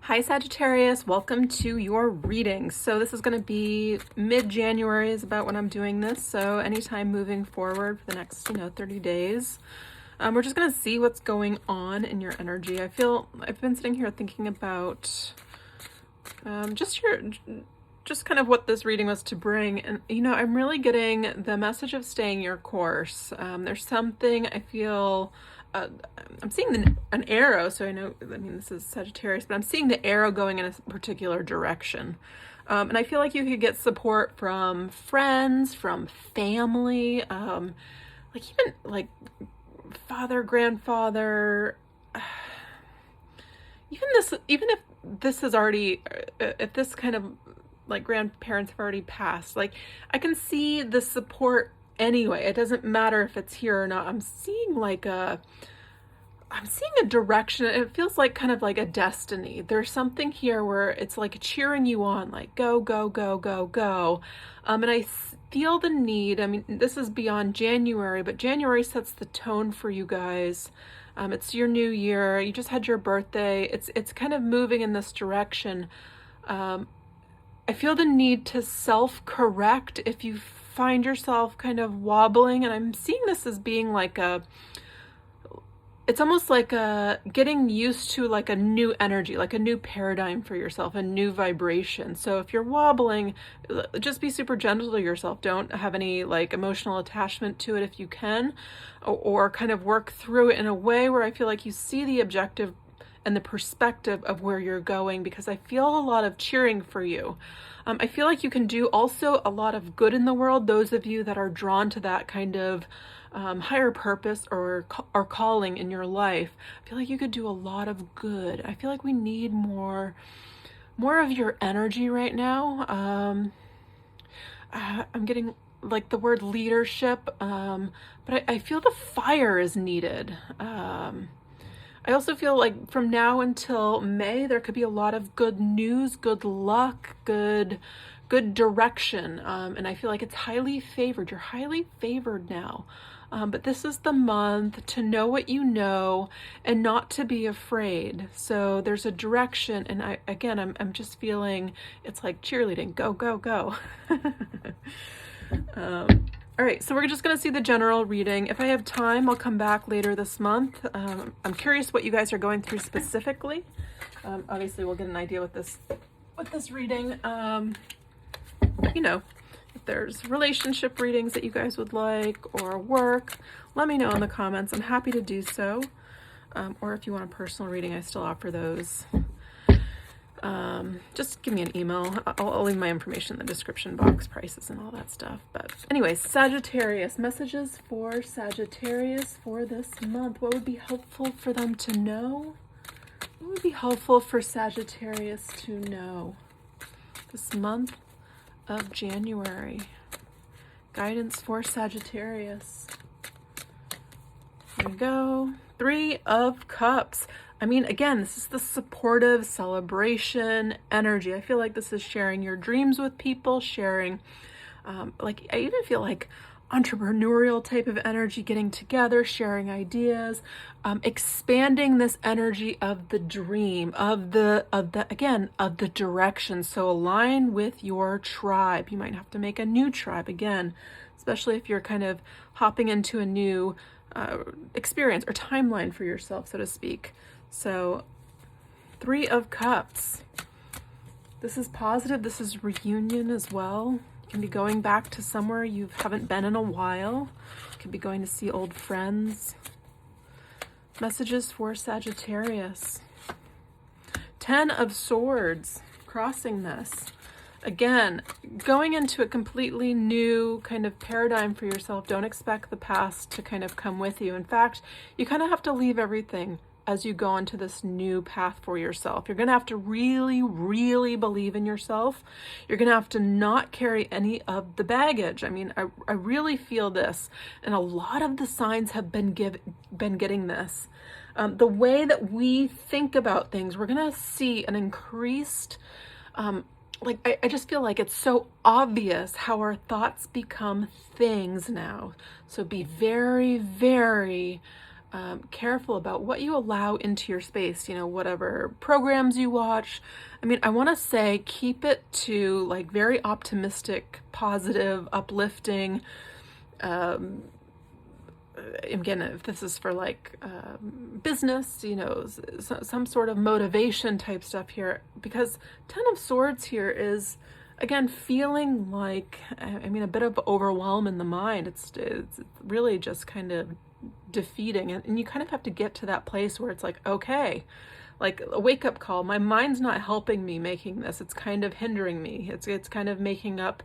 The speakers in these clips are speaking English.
Hi Sagittarius, welcome to your reading. So this is going to be mid-January is about when I'm doing this. So anytime moving forward for the next, 30 days, we're just going to see what's going on in your energy. I've been sitting here thinking about just kind of what this reading was to bring. And, I'm really getting the message of staying your course. There's something I feel... I'm seeing an arrow, so this is Sagittarius, but I'm seeing the arrow going in a particular direction. And I feel like you could get support from friends, from family, even father, grandfather, even if this is already, if this kind of like grandparents have already passed, I can see the support anyway. It doesn't matter if it's here or not. I'm seeing a direction. It feels like kind of like a destiny. There's something here where it's like cheering you on, like go, go, go, go, go. And I feel the need. This is beyond January, but January sets the tone for you guys. It's your new year. You just had your birthday. It's kind of moving in this direction. I feel the need to self-correct if you find yourself kind of wobbling, and I'm seeing this as being it's almost like getting used to like a new energy, like a new paradigm for yourself, a new vibration. So if you're wobbling, just be super gentle to yourself. Don't have any like emotional attachment to it if you can, or kind of work through it in a way where I feel like you see the objective and the perspective of where you're going, because I feel a lot of cheering for you. I feel like you can do also a lot of good in the world. Those of you that are drawn to that kind of higher purpose or calling in your life, I feel like you could do a lot of good. I feel like we need more of your energy right now. I'm getting like the word leadership, but I feel the fire is needed. I also feel like from now until May, there could be a lot of good news, good luck, good direction. And I feel like it's highly favored. You're highly favored now. But this is the month to know what you know and not to be afraid. So there's a direction. And I'm just feeling it's like cheerleading. Go, go, go. All right, so we're just going to see the general reading. If I have time, I'll come back later this month. I'm curious what you guys are going through specifically. Obviously, we'll get an idea with this reading. But if there's relationship readings that you guys would like or work, let me know in the comments. I'm happy to do so. Or if you want a personal reading, I still offer those. Just give me an email. I'll leave my information in the description box, prices and all that stuff. But anyways, Sagittarius, messages for Sagittarius for this month. What would be helpful for them to know? What would be helpful for Sagittarius to know this month of January? Guidance for Sagittarius. There we go. 3 of Cups. Again, this is the supportive celebration energy. I feel like this is sharing your dreams with people, sharing, I even feel like entrepreneurial type of energy, getting together, sharing ideas, expanding this energy of the dream, of the direction. So align with your tribe. You might have to make a new tribe again, especially if you're kind of hopping into a new experience or timeline for yourself, so to speak. So 3 of Cups. This is positive. This is reunion as well. You can be going back to somewhere you haven't been in a while. You could be going to see old friends. Messages for Sagittarius. 10 of Swords. Crossing this. Again, going into a completely new kind of paradigm for yourself. Don't expect the past to kind of come with you. In fact, you kind of have to leave everything as you go into this new path for yourself. You're going to have to really, really believe in yourself. You're going to have to not carry any of the baggage. I really feel this, and a lot of the signs have been getting this. The way that we think about things, we're going to see an increased, I just feel like it's so obvious how our thoughts become things now. So be very, very careful about what you allow into your space, whatever programs you watch. I mean, I want to say keep it to like very optimistic, positive, uplifting. Again, if this is for like business, some sort of motivation type stuff here, because Ten of Swords here is, again, feeling like, a bit of overwhelm in the mind. It's really just kind of defeating, and you kind of have to get to that place where it's like, okay, like a wake-up call. My mind's not helping me making this. It's kind of hindering me. It's kind of making up,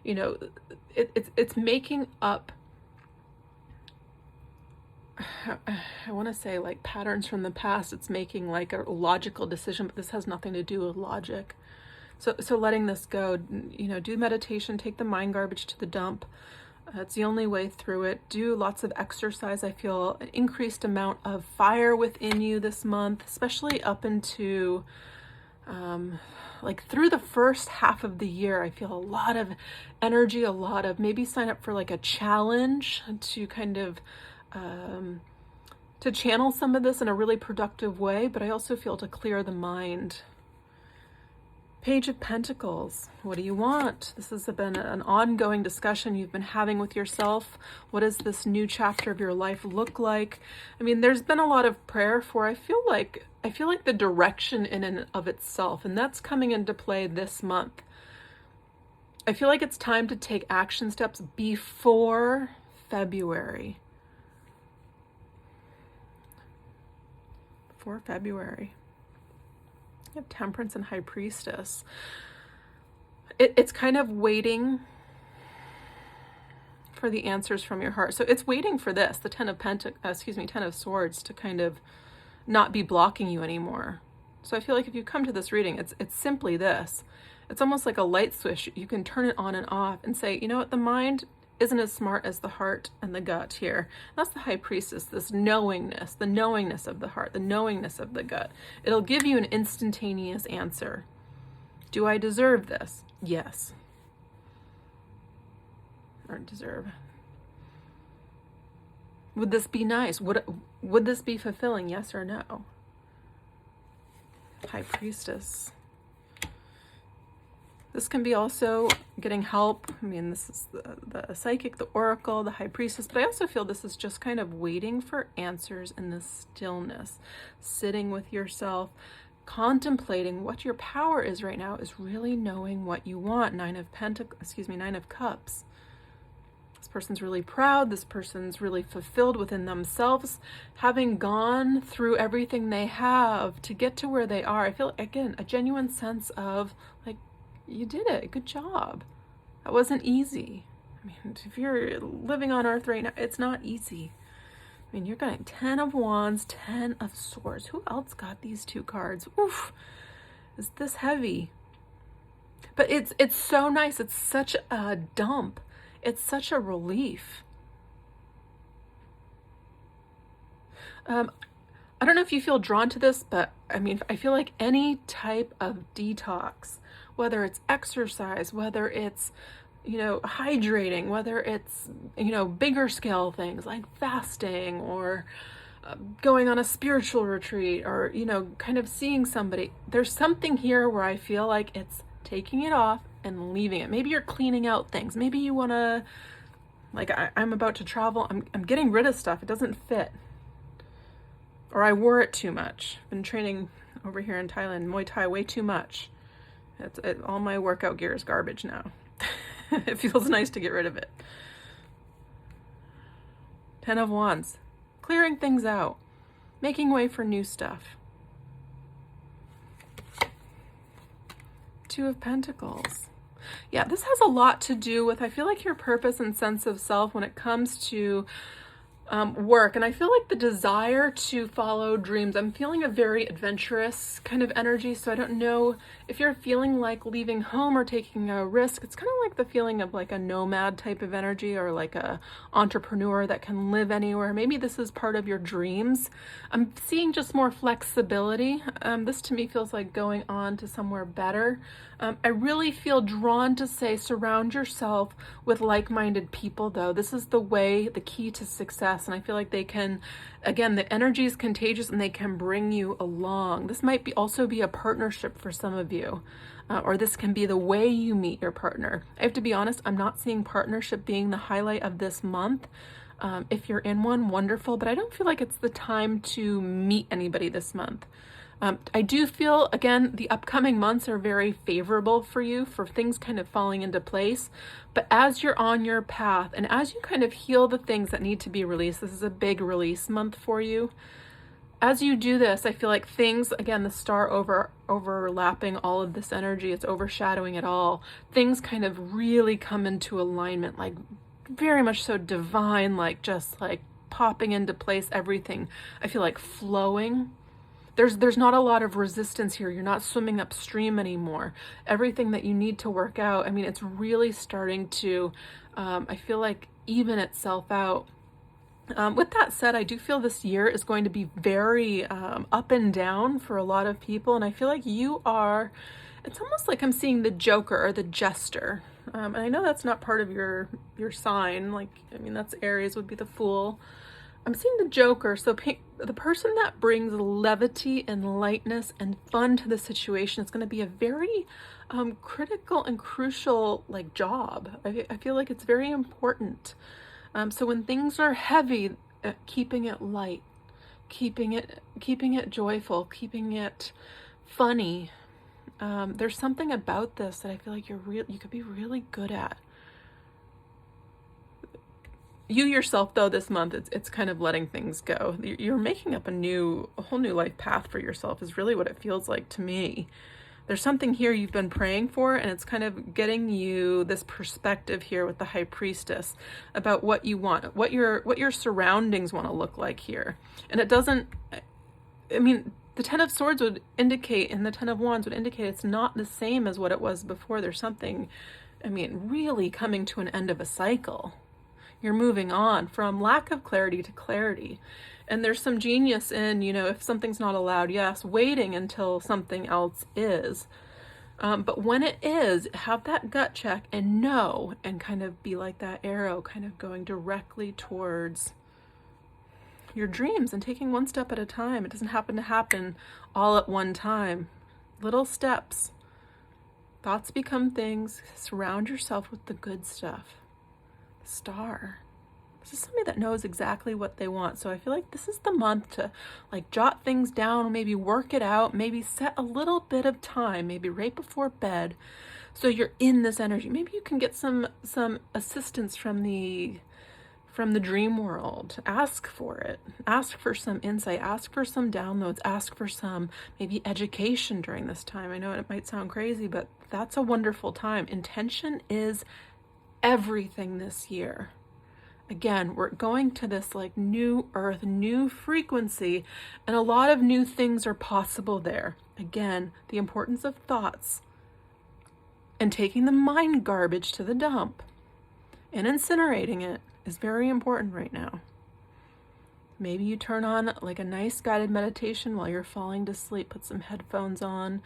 it's making up, I want to say like patterns from the past. It's making like a logical decision, but this has nothing to do with logic. So letting this go, do meditation, take the mind garbage to the dump. It's the only way through it. Do lots of exercise. I feel an increased amount of fire within you this month, especially up into like through the first half of the year. I feel a lot of energy, a lot of, maybe sign up for like a challenge to kind of to channel some of this in a really productive way, but I also feel to clear the mind. Page of Pentacles. What do you want? This has been an ongoing discussion you've been having with yourself. What does this new chapter of your life look like? I mean, there's been a lot of prayer for, I feel like the direction in and of itself, and that's coming into play this month. I feel like it's time to take action steps before February. Before February. You have Temperance and High Priestess. It's kind of waiting for the answers from your heart. So it's waiting for this, the Ten of Swords, to kind of not be blocking you anymore. So I feel like if you come to this reading, it's simply this. It's almost like a light switch. You can turn it on and off and say, you know what, the mind isn't as smart as the heart and the gut here. That's the High Priestess, this knowingness, the knowingness of the heart, the knowingness of the gut. It'll give you an instantaneous answer. Do I deserve this? Yes. Or deserve. Would this be nice? Would this be fulfilling? Yes or no? High Priestess. This can be also getting help. I mean, this is the Psychic, the Oracle, the High Priestess, but I also feel this is just kind of waiting for answers in the stillness, sitting with yourself, contemplating what your power is right now, is really knowing what you want. Nine of Cups. This person's really proud. This person's really fulfilled within themselves, having gone through everything they have to get to where they are. I feel, again, a genuine sense of like, you did it. Good job. That wasn't easy. I mean, if you're living on Earth right now, it's not easy. I mean, you're getting 10 of Wands, 10 of Swords. Who else got these two cards? Oof. Is this heavy? But it's so nice. It's such a dump. It's such a relief. I don't know if you feel drawn to this, but I mean, I feel like any type of detox, whether it's exercise, whether it's, hydrating, whether it's, bigger scale things like fasting or going on a spiritual retreat or, kind of seeing somebody. There's something here where I feel like it's taking it off and leaving it. Maybe you're cleaning out things. Maybe you want to, like I'm about to travel. I'm getting rid of stuff. It doesn't fit. Or I wore it too much. Been training over here in Thailand, Muay Thai, way too much. All my workout gear is garbage now. It feels nice to get rid of it. 10 of Wands. Clearing things out. Making way for new stuff. 2 of Pentacles. Yeah, this has a lot to do with, I feel like, your purpose and sense of self when it comes to work. And I feel like the desire to follow dreams. I'm feeling a very adventurous kind of energy. So I don't know if you're feeling like leaving home or taking a risk. It's kind of like the feeling of like a nomad type of energy, or like a entrepreneur that can live anywhere. Maybe this is part of your dreams. I'm seeing just more flexibility. This to me feels like going on to somewhere better. I really feel drawn to say surround yourself with like-minded people, though. This is the way, the key to success. success. And I feel like they can, again, the energy is contagious and they can bring you along. This might be also be a partnership for some of you, or this can be the way you meet your partner. I have to be honest, I'm not seeing partnership being the highlight of this month. If you're in one, wonderful, but I don't feel like it's the time to meet anybody this month. I do feel, again, the upcoming months are very favorable for you, for things kind of falling into place. But as you're on your path and as you kind of heal the things that need to be released, this is a big release month for you. As you do this, I feel like things, again, the star overlapping all of this energy, it's overshadowing it all. Things kind of really come into alignment, like very much so divine, like just like popping into place, everything. I feel like flowing. There's not a lot of resistance here. You're not swimming upstream anymore. Everything that you need to work out, I mean, it's really starting to, I feel like, even itself out. With that said, I do feel this year is going to be very up and down for a lot of people. And I feel like you are, it's almost like I'm seeing the Joker or the Jester. And I know that's not part of your sign. Like, I mean, that's Aries, would be the Fool. I'm seeing the Joker, so the person that brings levity and lightness and fun to the situation is going to be a very critical and crucial like job. I feel like it's very important. So when things are heavy, keeping it light, keeping it joyful, keeping it funny. There's something about this that I feel like you could be really good at. You yourself, though, this month, it's kind of letting things go. You're making up a whole new life path for yourself is really what it feels like to me. There's something here you've been praying for, and it's kind of getting you this perspective here with the High Priestess about what you want, what your surroundings want to look like here. And it doesn't, I mean, the Ten of Swords would indicate, and the Ten of Wands would indicate it's not the same as what it was before. There's something, I mean, really coming to an end of a cycle. You're moving on from lack of clarity to clarity. And there's some genius in, if something's not allowed, yes, waiting until something else is. But when it is, have that gut check and know, and kind of be like that arrow kind of going directly towards your dreams and taking one step at a time. It doesn't happen all at one time. Little steps. Thoughts become things. Surround yourself with the good stuff. Star. This is somebody that knows exactly what they want. So I feel like this is the month to like jot things down, maybe work it out, maybe set a little bit of time, maybe right before bed, so you're in this energy. Maybe you can get some assistance from the dream world. Ask for it. Ask for some insight. Ask for some downloads. Ask for some maybe education during this time. I know it might sound crazy, but that's a wonderful time. Intention is everything this year. Again, we're going to this like new earth, new frequency, and a lot of new things are possible there. Again, the importance of thoughts and taking the mind garbage to the dump and incinerating it is very important right now. Maybe you turn on like a nice guided meditation while you're falling to sleep, put some headphones on.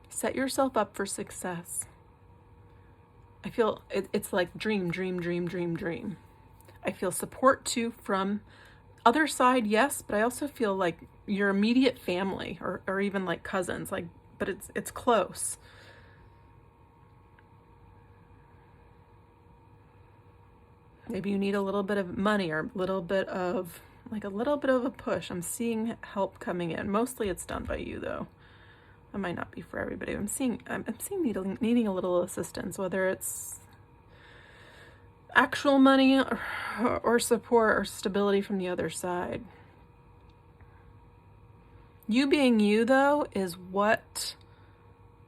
Set yourself up for success. I feel it's like dream. I feel support too from other side, yes, but I also feel like your immediate family or even like cousins, like, but it's close. Maybe you need a little bit of money or a little bit of a push. I'm seeing help coming in. Mostly it's done by you though. It might not be for everybody. I'm seeing needing a little assistance, whether it's actual money or support or stability from the other side. You being you, though, is what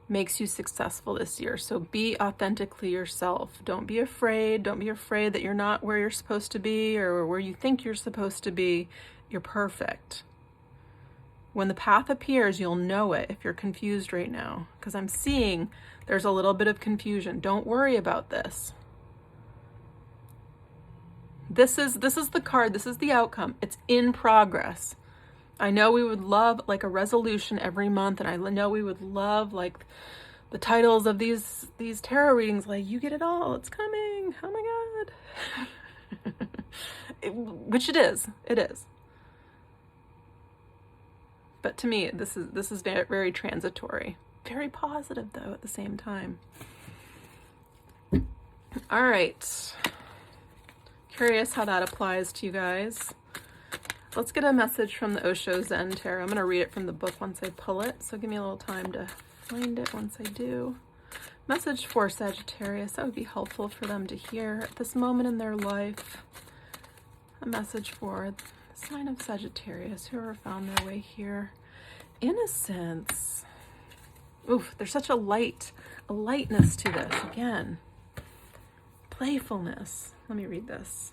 makes you successful this year. So be authentically yourself. Don't be afraid. Don't be afraid that you're not where you're supposed to be or where you think you're supposed to be. You're perfect. When the path appears, you'll know it if you're confused right now, because I'm seeing there's a little bit of confusion. Don't worry about this. This is the card. This is the outcome. It's in progress. I know we would love like a resolution every month, and I know we would love like the titles of these tarot readings, like you get it all. It's coming. Oh my God. Which it is. It is. But to me, this is very, very transitory. Very positive, though, at the same time. All right. Curious how that applies to you guys. Let's get a message from the Osho Zen Tarot. I'm going to read it from the book once I pull it, so give me a little time to find it once I do. Message for Sagittarius. That would be helpful for them to hear at this moment in their life. A message for the sign of Sagittarius, whoever found their way here. Innocence. Oof, there's such a lightness to this. Again, playfulness. Let me read this.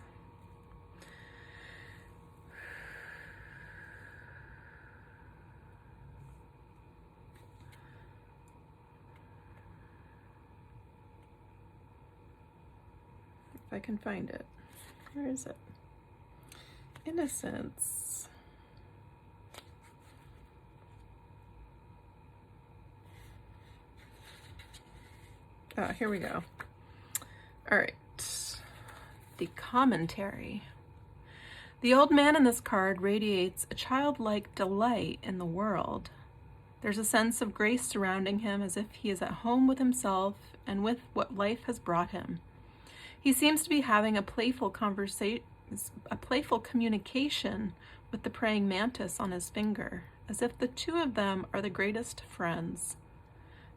If I can find it. Where is it? Innocence. Here we go. All right. The commentary. The old man in this card radiates a childlike delight in the world. There's a sense of grace surrounding him, as if he is at home with himself and with what life has brought him. He seems to be having a playful communication with the praying mantis on his finger, as if the two of them are the greatest friends.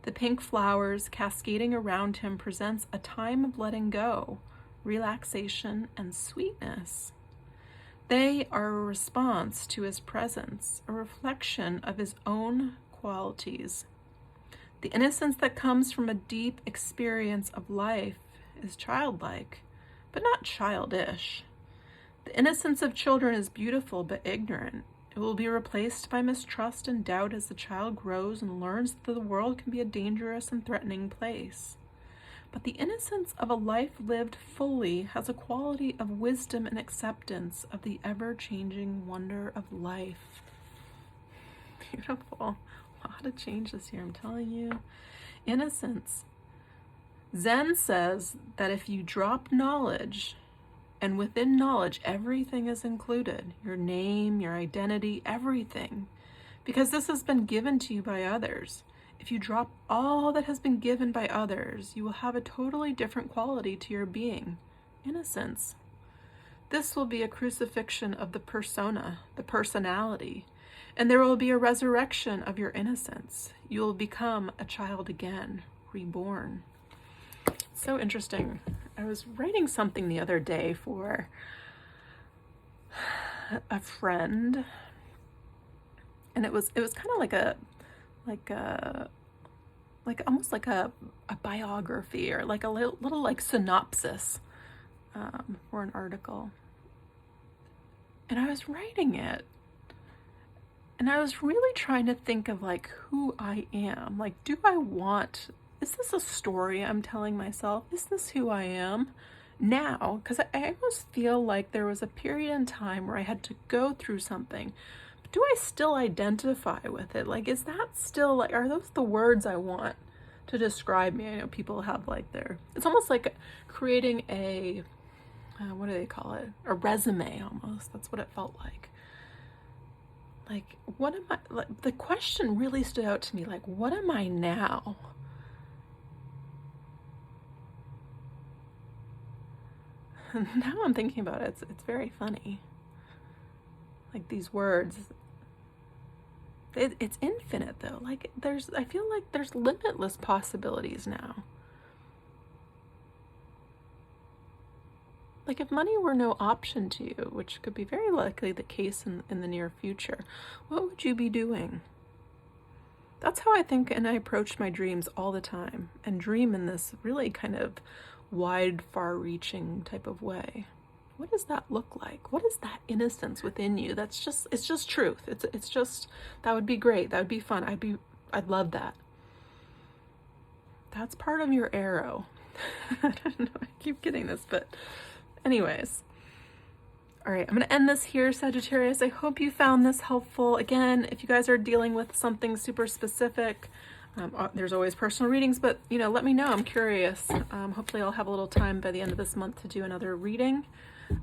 The pink flowers cascading around him presents a time of letting go, relaxation, and sweetness. They are a response to his presence, a reflection of his own qualities. The innocence that comes from a deep experience of life is childlike, but not childish. The innocence of children is beautiful but ignorant. It will be replaced by mistrust and doubt as the child grows and learns that the world can be a dangerous and threatening place. But the innocence of a life lived fully has a quality of wisdom and acceptance of the ever-changing wonder of life. Beautiful. A lot of change this year, I'm telling you. Innocence. Zen says that if you drop knowledge, and within knowledge, everything is included. Your name, your identity, everything. Because this has been given to you by others. If you drop all that has been given by others, you will have a totally different quality to your being. Innocence. This will be a crucifixion of the persona, the personality. And there will be a resurrection of your innocence. You will become a child again, reborn. So interesting. I was writing something the other day for a friend, and it was kind of like almost like a biography, or like a little like synopsis for an article. And I was writing it, and I was really trying to think of like who I am. Like, is this a story I'm telling myself? Is this who I am now? Because I almost feel like there was a period in time where I had to go through something. But do I still identify with it? Like, is that still, like, are those the words I want to describe me? I know people have like it's almost like creating a, what do they call it? A resume almost. That's what it felt like. Like, what am I, like, the question really stood out to me. Like, what am I now? Now I'm thinking about it, it's very funny. Like, these words, it's infinite though. Like, I feel like there's limitless possibilities now. Like, if money were no option to you, which could be very likely the case in the near future, what would you be doing? That's how I think and I approach my dreams all the time, and dream in this really kind of wide, far-reaching type of way. What does that look like? What is that innocence within you? It's just truth. It's just, that would be great. That would be fun. I'd love that. That's part of your arrow. I don't know, I keep getting this, but anyways. All right, I'm going to end this here, Sagittarius. I hope you found this helpful. Again, if you guys are dealing with something super specific, there's always personal readings, but, let me know. I'm curious. Hopefully I'll have a little time by the end of this month to do another reading.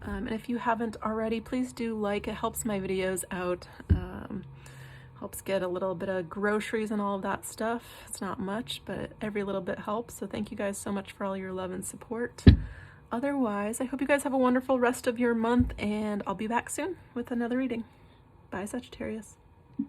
And if you haven't already, please do like. It helps my videos out. Helps get a little bit of groceries and all of that stuff. It's not much, but every little bit helps. So thank you guys so much for all your love and support. Otherwise, I hope you guys have a wonderful rest of your month, and I'll be back soon with another reading. Bye, Sagittarius.